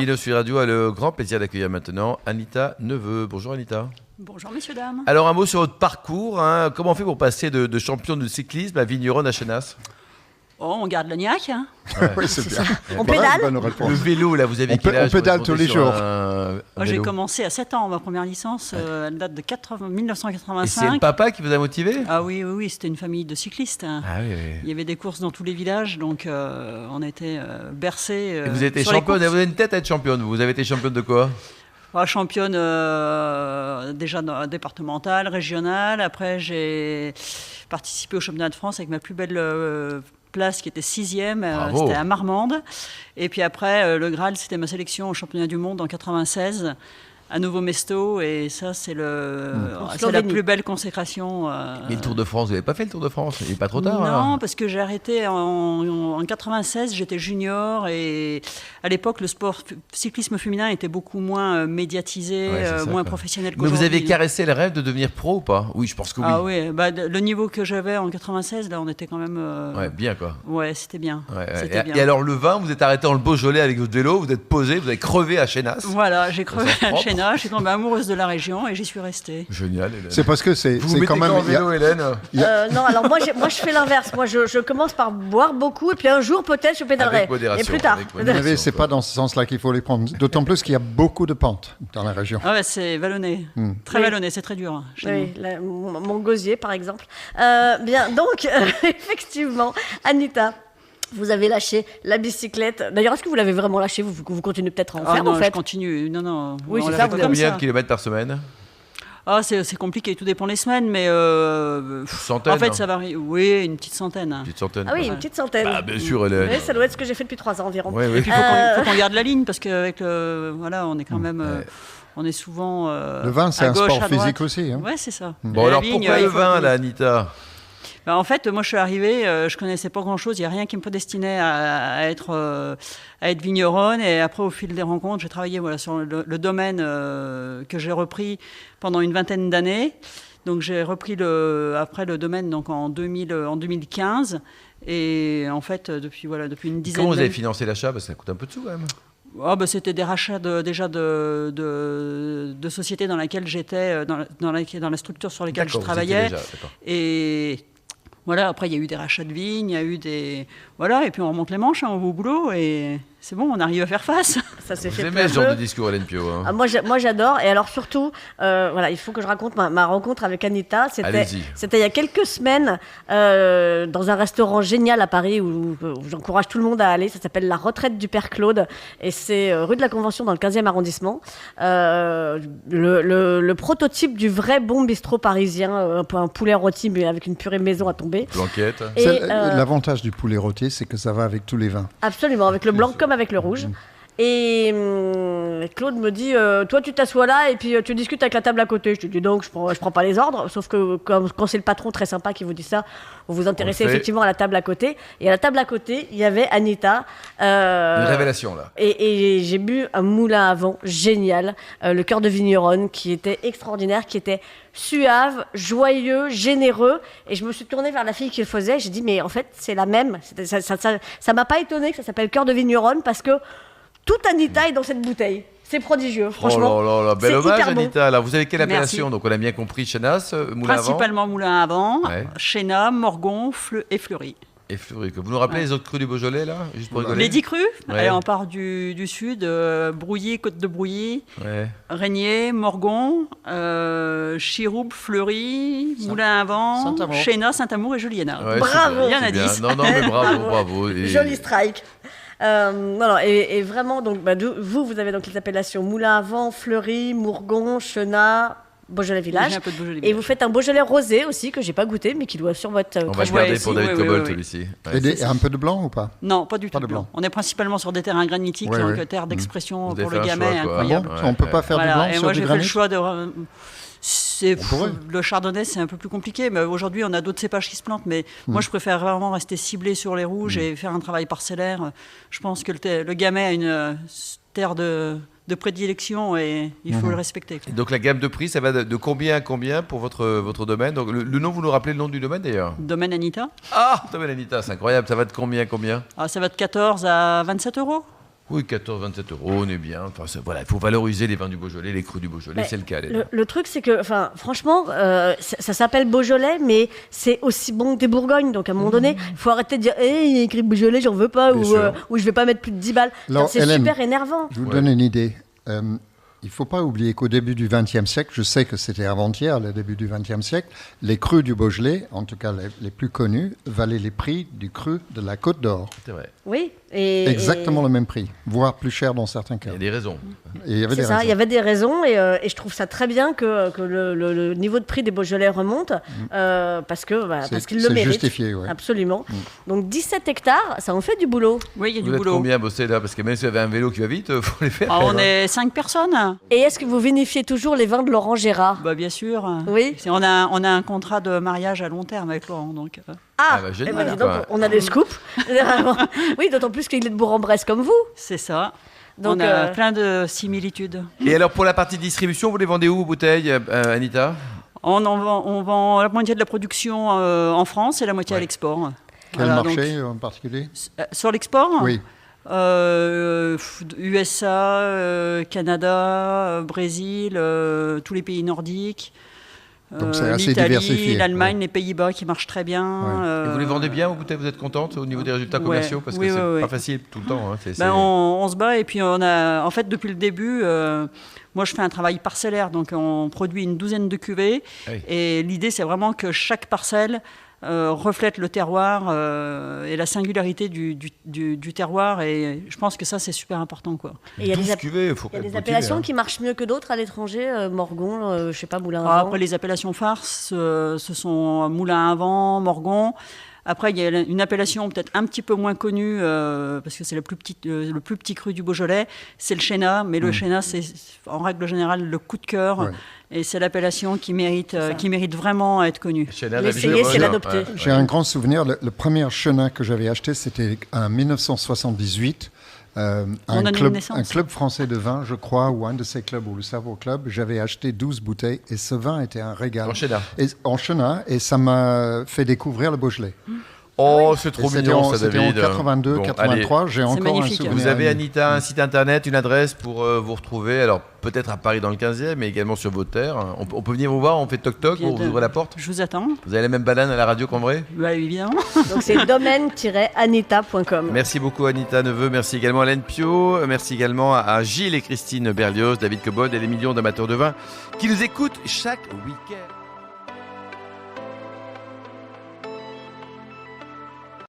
Vino Sud Radio a le grand plaisir d'accueillir maintenant Anita Neveu. Bonjour Anita. Bonjour messieurs, dames. Alors un mot sur votre parcours. Comment on fait pour passer de champion de cyclisme à vigneronne à Chenas? Oh, on garde le niaque. Hein. Oui, c'est bien. On pédale. Le vélo, là, vous avez quel âge? On pédale tous les jours. J'ai commencé à 7 ans, ma première licence. Elle date de 1985. Et c'est le papa qui vous a motivé? Ah oui, c'était une famille de cyclistes. Ah, oui. Il y avait des courses dans tous les villages, donc on était bercés. Et vous avez été championne, vous avez une tête à être championne. Vous avez été championne de quoi? Championne déjà départementale, régionale. Après, j'ai participé au championnat de France avec ma plus belle place qui était 6e. C'était à Marmande. Et puis après, le Graal, c'était ma sélection au championnat du monde en 96 à Novo Mesto. Et ça, c'est la plus belle consécration. Et le Tour de France, vous n'avez pas fait le Tour de France? Il n'est pas trop tard? Non, parce que j'ai arrêté en 96, j'étais junior et à l'époque, le cyclisme féminin était beaucoup moins médiatisé, moins professionnel qu'aujourd'hui. Mais vous avez caressé le rêve de devenir pro ou pas? Oui, je pense que oui. Ah oui, le niveau que j'avais en 96, là, on était quand même... bien quoi. Ouais, c'était bien. Et alors le vin, vous êtes arrêté dans le Beaujolais avec votre vélo, vous êtes posé, vous avez crevé à Chenas. Voilà, j'ai crevé à Chenas. Je suis tombée amoureuse de la région et j'y suis restée. Génial, Hélène. C'est parce que c'est quand même... Vous mettez vélo, Hélène? Non, alors moi je fais l'inverse. Moi je commence par boire beaucoup et puis un jour peut-être je pédalerai. Avec modération. Et plus tard. C'est pas dans ce sens-là qu'il faut les prendre. D'autant plus qu'il y a beaucoup de pentes dans la région. Ah ouais, c'est vallonné. Très vallonné, c'est très dur. Oui, mon gosier par exemple. Bien, donc effectivement, Anita. Vous avez lâché la bicyclette. D'ailleurs, est-ce que vous l'avez vraiment lâché? Vous continuez peut-être à en faire, non, en fait? je continue. Non. Oui, c'est ça. Combien de kilomètres par semaine? C'est compliqué, tout dépend les semaines, mais centaine, en fait, ça varie. Oui, une petite centaine. Ah oui, une petite centaine. Ah, bien sûr, Hélène. Oui, ça doit être ce que j'ai fait depuis 3 ans environ. Oui. Et puis, il faut qu'on garde la ligne, parce qu'avec on est quand même... on est souvent le vin, c'est un sport physique aussi. Hein. Oui, c'est ça. Bon, alors pourquoi le vin, là, Anita? En fait, moi, je suis arrivée, je connaissais pas grand-chose. Il n'y a rien qui me prédestinait à être vigneronne. Et après, au fil des rencontres, j'ai travaillé sur le domaine que j'ai repris pendant une vingtaine d'années. Donc, j'ai repris après le domaine donc en 2015. Et en fait, depuis une dizaine d'années... Comment vous avez financé l'achat? Parce que ça coûte un peu de sous, quand même. C'était des rachats déjà de sociétés dans lesquelles j'étais, dans la structure sur lesquelles je travaillais. Et voilà, après il y a eu des rachats de vignes, il y a eu des... Voilà, et puis on remonte les manches, on va au boulot et c'est bon, on arrive à faire face. Ça s'est fait. Vous aimez ce genre de discours, Hélène Pio? Moi j'adore, et alors surtout, il faut que je raconte ma rencontre avec Anita. C'était il y a quelques semaines, dans un restaurant génial à Paris où j'encourage tout le monde à aller. Ça s'appelle La Retraite du Père Claude, et c'est rue de la Convention dans le 15e arrondissement. Le prototype du vrai bon bistrot parisien, un poulet rôti mais avec une purée maison à tomber. Blanquette. L'avantage du poulet rôti, c'est que ça va avec tous les vins. Absolument, avec le blanc comme avec le rouge. Et Claude me dit, toi tu t'assois là et puis tu discutes avec la table à côté. Je te dis donc, je prends pas les ordres, sauf que quand c'est le patron très sympa qui vous dit ça, vous vous intéressez effectivement à la table à côté. Et à la table à côté, il y avait Anita. Une révélation là. Et j'ai bu un moulin à vent génial, le cœur de vigneronne, qui était extraordinaire, qui était suave, joyeux, généreux. Et je me suis tournée vers la fille qui le faisait. J'ai dit, mais en fait, c'est la même. Ça m'a pas étonné que ça s'appelle cœur de vigneronne parce que toute Anita est dans cette bouteille. C'est prodigieux, franchement. Oh là là, bel hommage, Anita. Alors, vous avez quelle Merci. appellation? Donc, on a bien compris Chenas, moulin à vent. Principalement moulin à vent, Chénas, Morgon et Fleury. Et Fleury. Vous nous rappelez les autres crus du Beaujolais, là, juste pour rigoler? Les 10 crus. Allez, on part du sud, Brouilly, Côte de Brouilly, Régnier, Morgon, Chirouble, Fleury, Moulin à vent, Chénas, Saint-Amour et Juliana. Bravo. Bien à 10. Non, mais bravo. Joli strike. Et vraiment, donc, vous avez donc les appellations Moulin à vent, Fleury, Mourgon, Chenat, Beaujolais Village. Et vous faites un Beaujolais rosé aussi, que j'ai pas goûté, mais qui doit sur votre... On va le garder pour David Cobbold, celui-ci. Et un peu de blanc ou pas? Non, pas du tout de blanc. On est principalement sur des terrains granitiques, donc terre d'expression pour le Gamay incroyable. On peut pas faire du blanc sur du granit? Et moi, j'ai fait le choix de... Le chardonnay, c'est un peu plus compliqué, mais aujourd'hui, on a d'autres cépages qui se plantent. Mais moi, je préfère vraiment rester ciblé sur les rouges et faire un travail parcellaire. Je pense que le Gamay a une terre de prédilection et il faut le respecter. Et donc, la gamme de prix, ça va de combien à combien pour votre domaine? Donc, le nom, vous nous rappelez le nom du domaine d'ailleurs? Domaine Anita. Ah, Domaine Anita, c'est incroyable. Ça va de combien à combien? Ça va de 14 à 27 euros. Oui, 14-27 €, on est bien. Enfin, voilà, il faut valoriser les vins du Beaujolais, les crus du Beaujolais, c'est le cas. Le truc, c'est que, franchement, ça s'appelle Beaujolais, mais c'est aussi bon que des Bourgognes. Donc, à un moment donné, il faut arrêter de dire il y a écrit Beaujolais, j'en veux pas, ou je vais pas mettre plus de 10 balles. Alors, C'est Hélène, super énervant. Je vous donne une idée. Il ne faut pas oublier qu'au début du XXe siècle, je sais que c'était avant-hier, le début du XXe siècle, les crus du Beaujolais, en tout cas les plus connus, valaient les prix du cru de la Côte d'Or. C'est vrai. Oui. Exactement le même prix, voire plus cher dans certains cas. Il y a des raisons. Et il y avait C'est des ça, raisons. il y avait des raisons et je trouve ça très bien que le niveau de prix des Beaujolais remonte parce qu'ils le C'est méritent. justifié, oui. Absolument. Donc 17 hectares, ça en fait du boulot. Oui, il y a Vous du êtes boulot. combien à bosser là? Parce que même si vous avez un vélo qui va vite, il faut les faire. Ah, on est 5 personnes. Et est-ce que vous vinifiez toujours les vins de Laurent Gérard? Bah, bien sûr. Oui. On a un contrat de mariage à long terme avec Laurent. Donc, Ah, bah, génial, eh ben, dis donc, quoi. on a des scoops. Oui, d'autant plus qu'il est de Bourg-en-Bresse comme vous. c'est ça. Donc, On a plein de similitudes. Et alors, pour la partie distribution, vous les vendez où, vos bouteilles, Anita? On vend la moitié de la production en France et la moitié à l'export. Quel Voilà, marché en particulier? sur l'export, Oui. USA, Canada, Brésil, tous les pays nordiques. Donc c'est assez l'Italie, diversifié. l'Allemagne, Ouais. les Pays-Bas qui marchent très bien. Ouais. Et vous les vendez bien, vos bouteilles? Vous êtes contente au niveau des résultats Ouais. commerciaux? Parce que Oui, c'est oui, pas oui. facile tout le temps. Hein. On se bat et puis en fait, depuis le début, moi je fais un travail parcellaire, donc on produit une douzaine de cuvées. Oui. Et l'idée, c'est vraiment que chaque parcelle reflète le terroir et la singularité du terroir. Et je pense que ça, c'est super important, quoi. Et il y a 12 cuvées, il faut il y a quand même des appellations motiver, qui marchent mieux que d'autres à l'étranger, Morgon, je sais pas, Moulin à Ah, Vent. après, les appellations phares, ce sont Moulin à Vent, Morgon. Après, il y a une appellation peut-être un petit peu moins connue, parce que c'est le plus petit cru du Beaujolais, c'est le Chénat. Mais le Chénat, c'est en règle générale le coup de cœur. Ouais. Et c'est l'appellation qui mérite vraiment à être connue. Chanel, L'essayer, la c'est Vigée, l'adopter. ouais. J'ai un grand souvenir. Le premier chenin que j'avais acheté, c'était en 1978. Mon année de naissance. Un club français de vin, je crois, ou un de ces clubs, ou le Cerveau Club. J'avais acheté 12 bouteilles et ce vin était un régal. En Chenin. Et ça m'a fait découvrir le Beaujolais. Oh, c'est trop Et mignon, ça, c'était David. en 82, Bon, 83. J'ai encore un magnifique. souvenir. Vous avez, Anita, un site internet, une adresse pour vous retrouver. Alors, peut-être à Paris dans le 15e, mais également sur vos terres. On peut venir vous voir, on fait toc-toc, Bien vous de- ouvrez la porte. Je vous attends. Vous avez la même banane à la radio qu'en vrai. Bah, évidemment. Donc c'est domaine-anita.com. Merci beaucoup, Anita Neveu. Merci également à Hélène Pio. Merci également à Gilles et Christine Berlioz, David Cobod et les millions d'amateurs de vin qui nous écoutent chaque week-end.